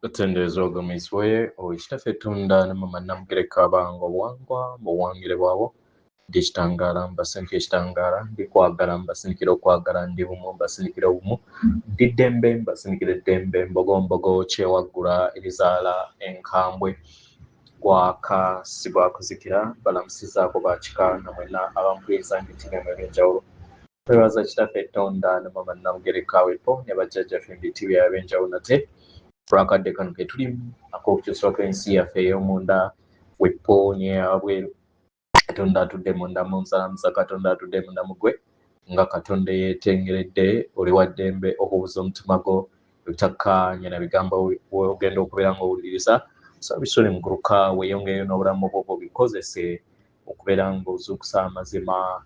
Batendereza ogumiswe oweekitaffe Tunda ne Mama Namugereka abange obuwangwa buwangire bwabo ndi ekitangaala mbasindikira ekitangaala ndi kwagala mbasindikira okwagala ndi bumu mbasindikira obumu ndi ddembe mbasindikira eddembe mbogombogo kyewaggula erizaala enkambwe gwaka si gwakuzikira balamusizaako bakika namwena abampuliriza nti tv ebyenjawulo twebaza kitaffe Tunda ne Mama Namugereka wepo ne bajjajjaffe ndi tv ebyenjawulo nate Prakadde kano ke tulimu ak'okukyusibwa kw'ensi yaffe ey'omunda wepo n'eyabweru. Katonda atudde munda mu nsalamusa, Katonda atudde munda mu ggwe nga Katonda yeetengeredde oli wa ddembe okubuza omutima gwo ebitakkaanya na bigambo ogenda okubeera ng'owuliriza so bisole muguruka weeyongereyo n'obulamu bwo bikozese okubeera ng'ozuukusa amazima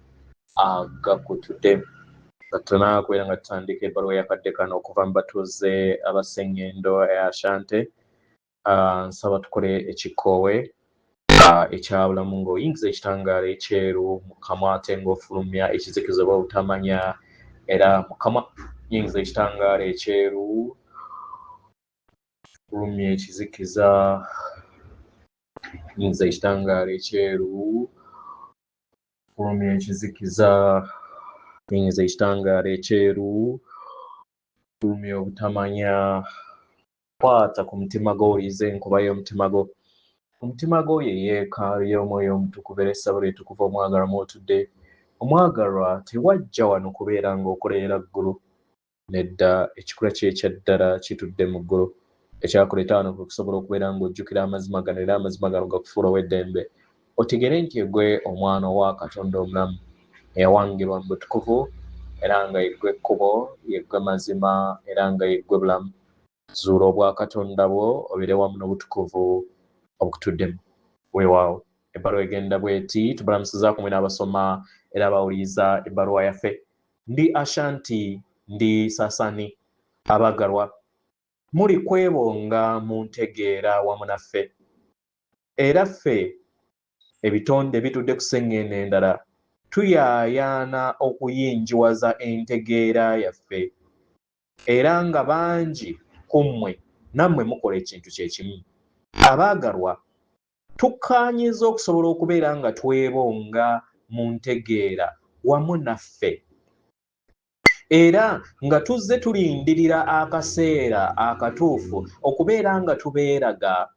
agakutudde. Katonda kubeera nga tutandika ebbaluwa y'akadde kano okuva mu batuuze abassengendo Ashanti. Nsaba tukole ekikoowe ekyabulamu ng'oyingiza ekitangaala ekyeru mu kamwa ate ng'ofulumya ekizikiza oba obutamanya era mu kamwa yingiza ekitangaala ekyeru fulumya ekizikiza yingiza ekitangaala ekyeru fulumya ekizikiza yingiza ekitangaala ekyeru fulumya obutamanya kwata ku mutima gwo owulirize enkuba y'omutima gwo. Omutima gwo ye yeekaalu y'omwoyo omutukuvu era essabo lyetukuvu omwagalwa mw'otudde. Omwagalwa tewajja wano kubeera ng'okolerera ggulu nedda ekikula kye ekya ddala kitudde mu ggulu ekyakuleeta wano kwe kusobola okubeera ng'ojjukira amazima gano era amazima gano gakufuula ow'eddembe otegere nti egwe omwana owa Katonda omulamu eyawangirwa mu butukuvu era nga yeggwe ekkubo yeggwe mazima era nga yeggwe bulamu. Zuula obwa Katonda bwo obeere wamu n'obutukuvu obukutuddemu. Weewaawo ebbaluwa egenda bw'eti tubalamusizaako mwe n'abasoma era abawuliriza ebbaluwa yaffe. Ndi Ashanti ndi Sasani abaagalwa muli kwebonga mu ntegeera wamu naffe era ffe ebitonde bitudde ku sseŋŋendo endala tuyaayaana okuyinjiwaza entegeera yaffe era nga bangi ku mmwe nammwe mukola ekintu kye kimu. Abaagalwa tukkaanyiza okusobola okubeera nga twebonga mu ntegeera wamu naffe era nga tuzze tulindirira akaseera akatuufu okubeera nga tubeeraga.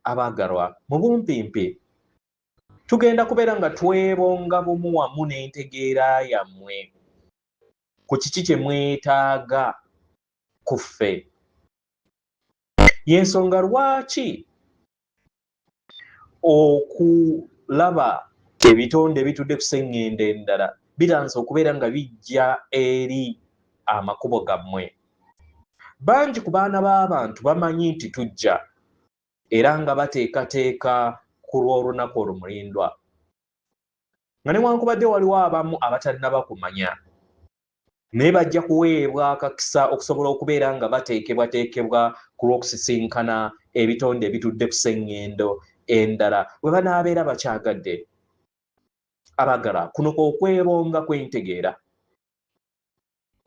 Abaagalwa mu bumpimpi tugenda kubeera nga twebonga bumu wamu n'entegeera yammwe ku kiki kye mwetaaga ku ffe. Y'ensonga lwaki okulaba ebitonde bitudde ku sseŋŋendo endala biransa okubeera nga bijja eri amakubo gammwe. Bangi ku baana b'abantu bamanyi nti tujja era nga bateekateeka ku lw'olunaku olumulindwa nga newankubadde waliwo abamu abatannaba kumanya naye bajja kuweebwa akakisa okusobola okubeera nga bateekebwateekebwa ku lw'okusisinkana ebitonde ebitudde ku sseŋŋendo endala bwe banaabeera bakyagadde. Abaagalwa kuno kw'okwebonga kw'entegeera.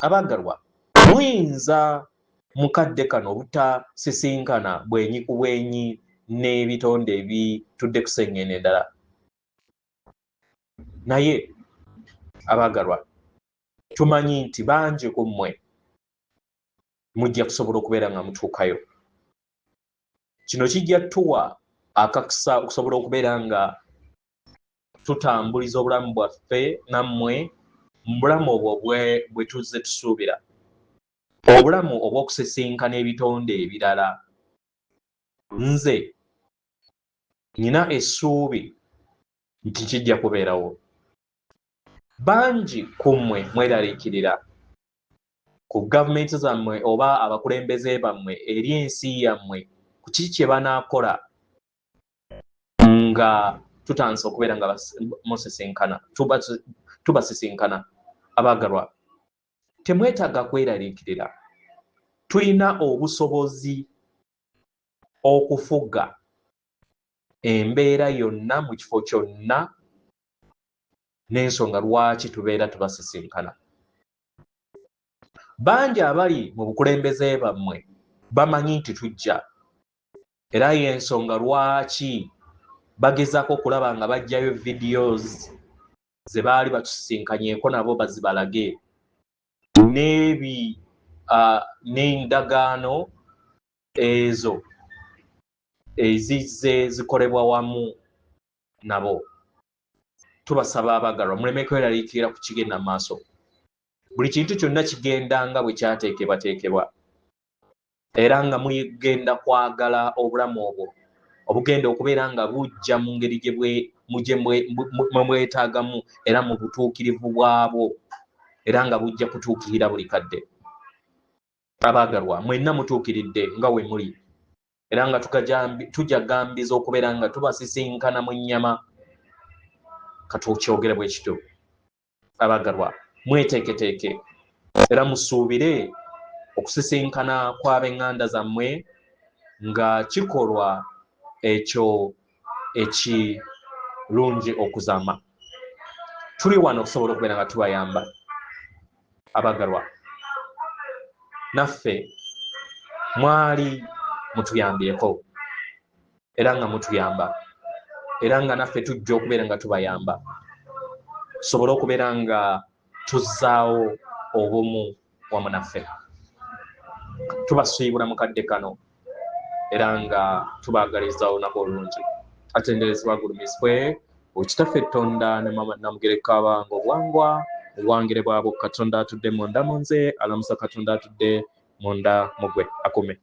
Abaagalwa muyinza mu kadde kano obutasisinkana bwenyi ku bwenyi n'ebitonde ebitudde ku sseŋŋendo endala naye abaagalwa tumanyi nti bangi ku mmwe mujja kusobola okubeera nga mutuukayo. Kino kijja tuwa akakisa okusobola okubeera nga tutambuliza obulamu bwaffe nammwe mu bulamu obwo bwe tuzze tusuubira, obulamu obw'okusisinkana ebitonde ebirala. Nze nina essuubi nti kijja kubeerawo. Bangi ku mmwe mweraliikirira ku gavumenti zammwe oba abakulembeze bammwe eri ensi yammwe ku kiki kye banaakola nga tutansa okubeera nga musisinkana tubasisinkana. Abaagalwa temwetaaga kweraliikirira. Tulina obusobozi okufuga embeera yonna mu kifo kyonna n'ensonga lwaki tubeera tubasisinkana. Bangi abali mu bukulembeze bammwe bamanyi nti tujja, era y'ensonga lwaki bagezaako okulaba nga bajjayo videos ze baali batusisinkanyeko nabo bazibalage n'endagaano ezo ezizze zikolebwa wamu nabo. Tubasaba abagalwa muleme kweraliikirira ku kigenda mu maaso. Buli kintu kyonna kigenda nga bwe kyateekebwateekebwa, era nga mugenda kwagala obulamu obwo obugenda okubeera nga bujja mu ngeri mwe bwetaagamu era mu butuukirivu bwabwo, era nga bujja kutuukirira buli kadde. Abaagalwa mwenna mutuukiridde nga we muli, era nga tujagambiza okubeera nga tubasisinkana mu nnyama katuukyogere bwe kityo. Abaagalwa mweteeketeeke era musuubire okusisinkana kw'ab'eŋŋanda zammwe nga kikolwa ekyo ekirungi okuzaama. Tuli wano okusobola okubeera nga tubayamba. Abaagalwa naffe mwali mutuyambyeko era nga mutuyamba, era nga naffe tujja okubeera nga tubayamba, tusobole okubeera nga tuzzaawo obumu wamu naffe. Tubasiibula mu kadde kano era nga tubaagaliza olunaku olulungi. Atenderezebwa agulumizibwe Kitaffe Tonda ne Mama Namugereka Abange Obwangwa obwangire bwabo Katonda atudde munda mu nze, alamusa Katonda atudde munda mu gwe. Akume.